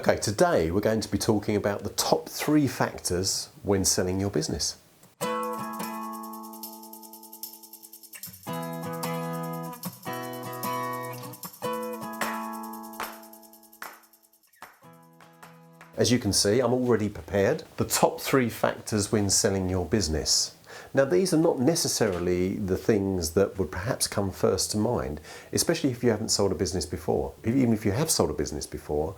Okay, today we're going to be talking about the top 3 factors when selling your business. As you can see, I'm already prepared. The top 3 factors when selling your business. Now, these are not necessarily the things that would perhaps come first to mind, especially if you haven't sold a business before. Even if you have sold a business before,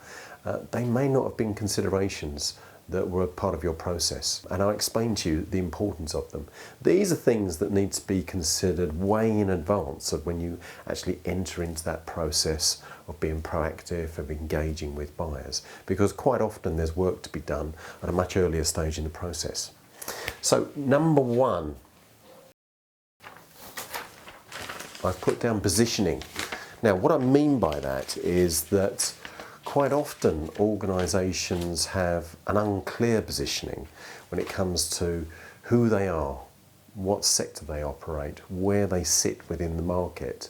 they may not have been considerations that were a part of your process. And I'll explain to you the importance of them. These are things that need to be considered way in advance of when you actually enter into that process of being proactive, of engaging with buyers, because quite often there's work to be done at a much earlier stage in the process. So, number 1, I've put down positioning. Now, what I mean by that is that quite often organisations have an unclear positioning when it comes to who they are, what sector they operate, where they sit within the market.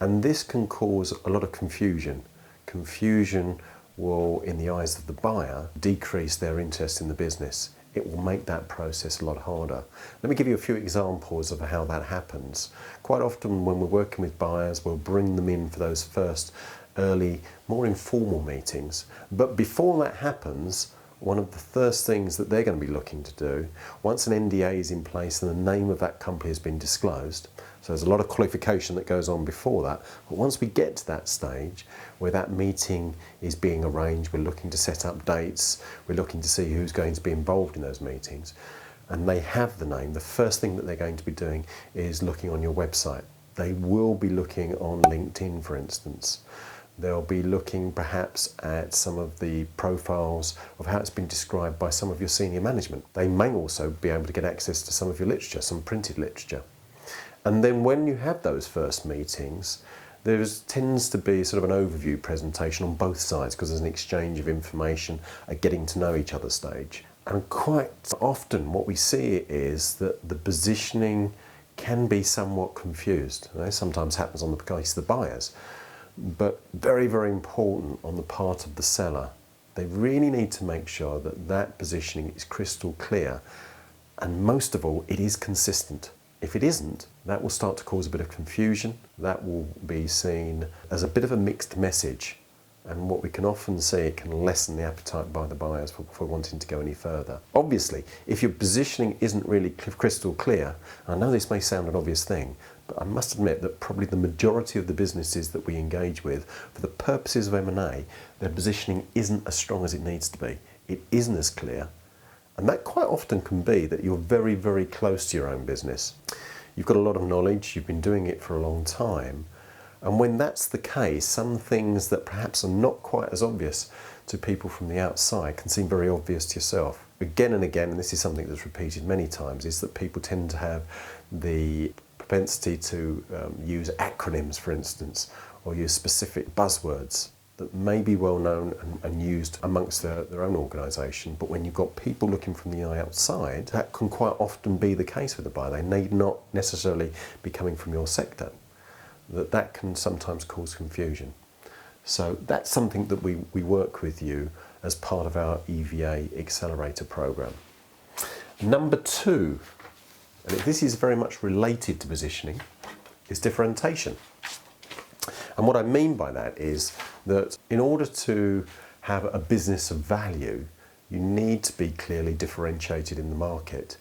And this can cause a lot of confusion. Confusion will, in the eyes of the buyer, decrease their interest in the business. It will make that process a lot harder. Let me give you a few examples of how that happens. Quite often when we're working with buyers, we'll bring them in for those first early, more informal meetings. But before that happens, one of the first things that they're going to be looking to do, once an NDA is in place and the name of that company has been disclosed, so there's a lot of qualification that goes on before that, but once we get to that stage where that meeting is being arranged, we're looking to set up dates, we're looking to see who's going to be involved in those meetings, and they have the name, the first thing that they're going to be doing is looking on your website. They will be looking on LinkedIn, for instance. They'll be looking perhaps at some of the profiles of how it's been described by some of your senior management. They may also be able to get access to some of your literature, some printed literature. And then when you have those first meetings, there tends to be sort of an overview presentation on both sides because there's an exchange of information, a getting to know each other stage. And quite often what we see is that the positioning can be somewhat confused. That sometimes happens on the case of the buyers, but very, very important on the part of the seller. They really need to make sure that that positioning is crystal clear, and most of all, it is consistent. If it isn't, that will start to cause a bit of confusion. That will be seen as a bit of a mixed message. And what we can often see, it can lessen the appetite by the buyers for wanting to go any further. Obviously, if your positioning isn't really crystal clear, I know this may sound an obvious thing, but I must admit that probably the majority of the businesses that we engage with, for the purposes of M&A, their positioning isn't as strong as it needs to be. It isn't as clear. And that quite often can be that you're very, very close to your own business. You've got a lot of knowledge, you've been doing it for a long time. And when that's the case, some things that perhaps are not quite as obvious to people from the outside can seem very obvious to yourself. Again and again, and this is something that's repeated many times, is that people tend to have the propensity to use acronyms, for instance, or use specific buzzwords that may be well known and used amongst their own organisation, but when you've got people looking from the outside, that can quite often be the case with a buyer. They need not necessarily be coming from your sector. That can sometimes cause confusion. So that's something that we work with you as part of our EVA Accelerator program. Number 2, and this is very much related to positioning, is differentiation. And what I mean by that is that in order to have a business of value, you need to be clearly differentiated in the market.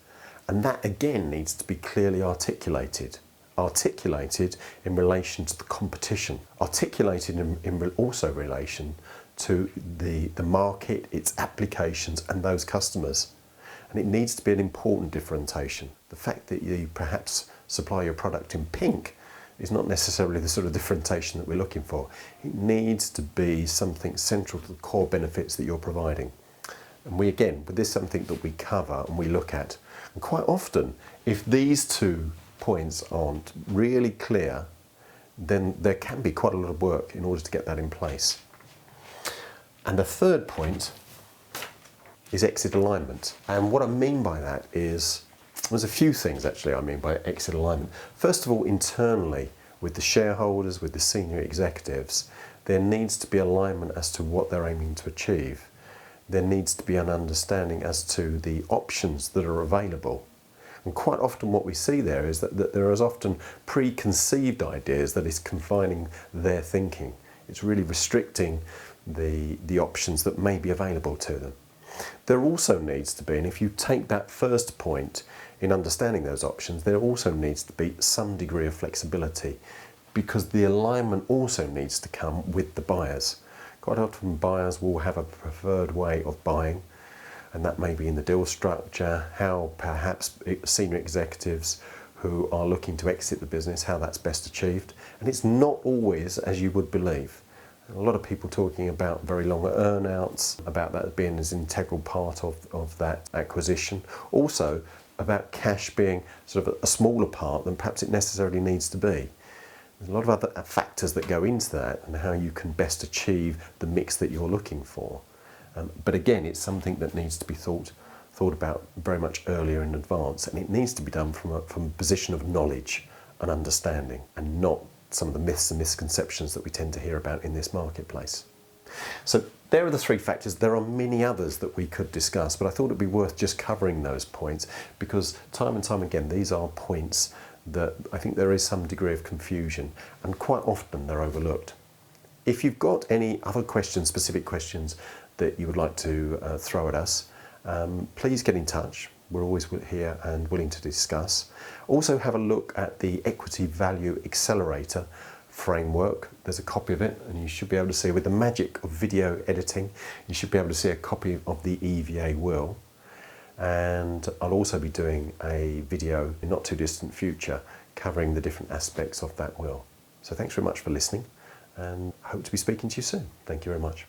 And that again needs to be clearly articulated. Articulated in relation to the competition. Articulated in also relation to the market, its applications and those customers. And it needs to be an important differentiation. The fact that you perhaps supply your product in pink is not necessarily the sort of differentiation that we're looking for. It needs to be something central to the core benefits that you're providing. And this is something that we cover and we look at. And quite often, if these 2 points aren't really clear, then there can be quite a lot of work in order to get that in place. And the 3rd point is exit alignment. And what I mean by that is, there's a few things actually I mean by exit alignment. First of all, internally with the shareholders, with the senior executives, there needs to be alignment as to what they're aiming to achieve. There needs to be an understanding as to the options that are available. And quite often what we see there is that there is often preconceived ideas that is confining their thinking. It's really restricting the options that may be available to them. There also needs to be, and if you take that first point in understanding those options, there also needs to be some degree of flexibility, because the alignment also needs to come with the buyers. Quite often buyers will have a preferred way of buying, and that may be in the deal structure, how perhaps senior executives who are looking to exit the business, how that's best achieved. And it's not always as you would believe. A lot of people talking about very long earn-outs, about that being an integral part of that acquisition. Also about cash being sort of a smaller part than perhaps it necessarily needs to be. There's a lot of other factors that go into that and how you can best achieve the mix that you're looking for. But again, it's something that needs to be thought about very much earlier in advance, and it needs to be done from a position of knowledge and understanding, and not some of the myths and misconceptions that we tend to hear about in this marketplace. So there are the three factors. There are many others that we could discuss, but I thought it'd be worth just covering those points, because time and time again these are points that I think there is some degree of confusion, and quite often they're overlooked. If you've got any other questions, specific questions that you would like to throw at us, please get in touch. We're always here and willing to discuss. Also have a look at the Equity Value Accelerator framework. There's a copy of it, and you should be able to see, with the magic of video editing, you should be able to see a copy of the EVA will. And I'll also be doing a video in not too distant future covering the different aspects of that will. So thanks very much for listening, and I hope to be speaking to you soon. Thank you very much.